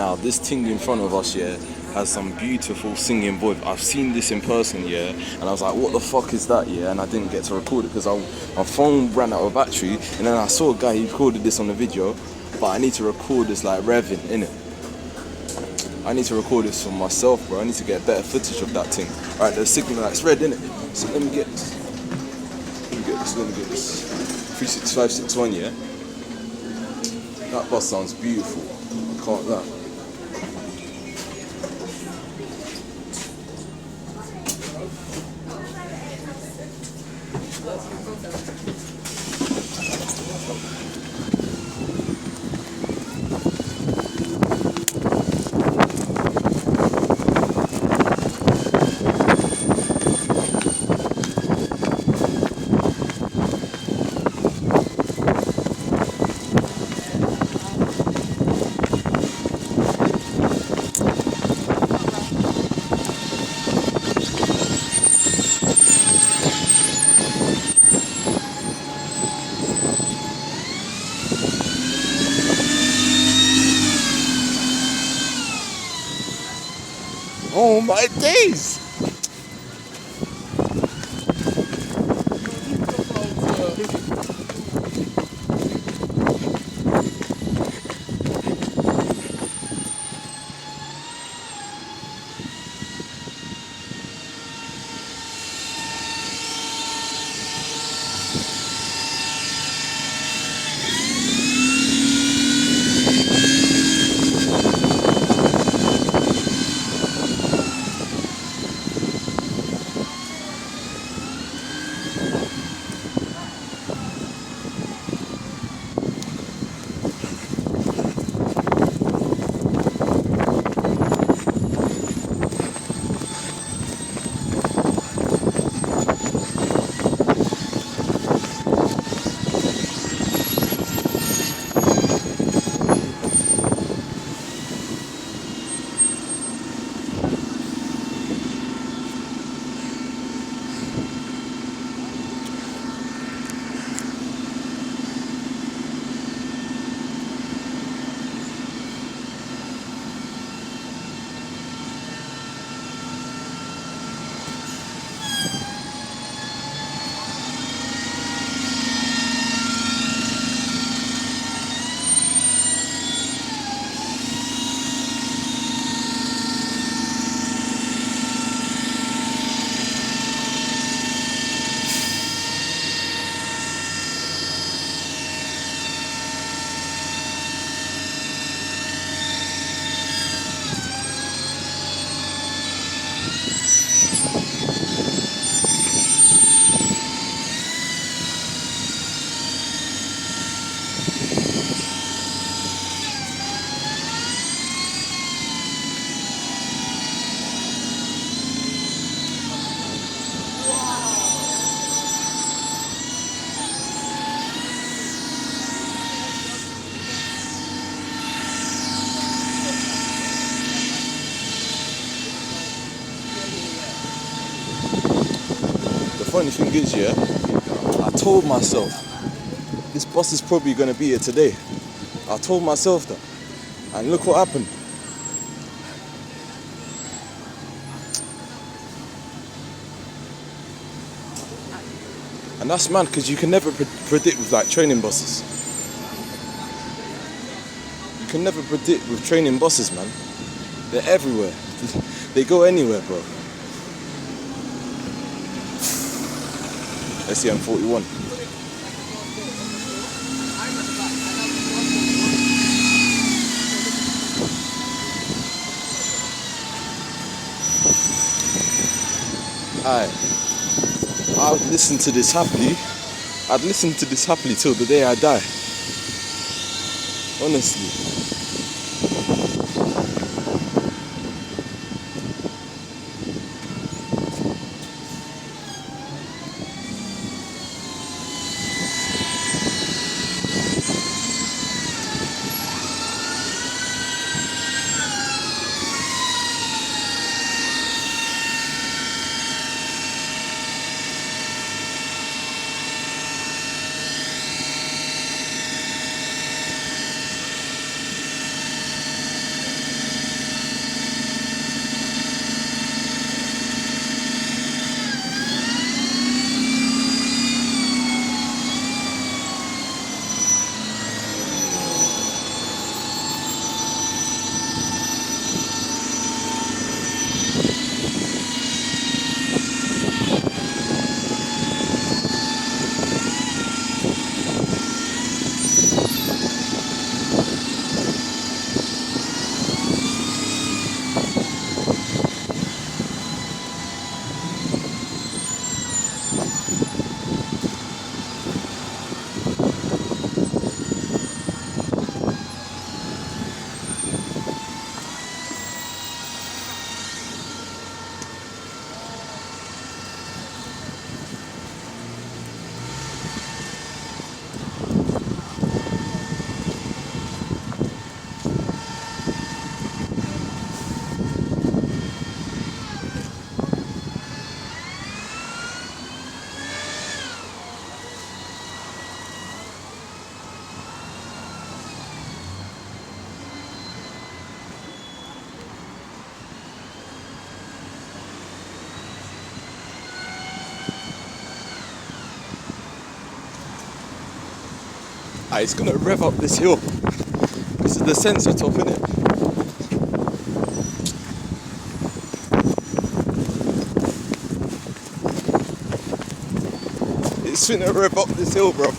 Now, this thing in front of us, yeah, has some beautiful singing Voith. I've seen this in person, yeah, and I was like, what the fuck is that, yeah? And I didn't get to record it because my phone ran out of battery, and then I saw a guy, he recorded this on the video, but I need to record this like revving, innit? I need to record this for myself, bro. I need to get better footage of that thing. Alright, the signal light's red, innit? So let me get this. Let me get this. 36561, yeah? That bus sounds beautiful. I can't lie. Oh my days! Funny thing is, yeah, I told myself this bus is probably gonna be here today. I told myself that, and look what happened. And that's mad, because you can never predict with like training buses. You can never predict with training buses, man. They're everywhere. They go anywhere, bro. SLN 41. I'd listen to this happily. I'd listen to this happily till the day I die. Honestly. It's gonna rev up this hill. This is the sensor top, innit? It's gonna rev up this hill, bro.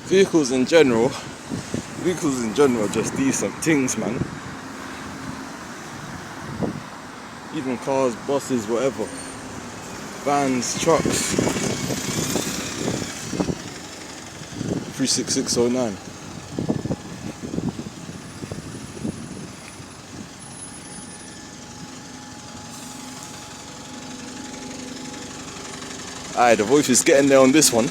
Vehicles in general are just decent things, man. Even cars, buses, whatever. Vans, trucks. 36609. Aye, the Voith is getting there on this one.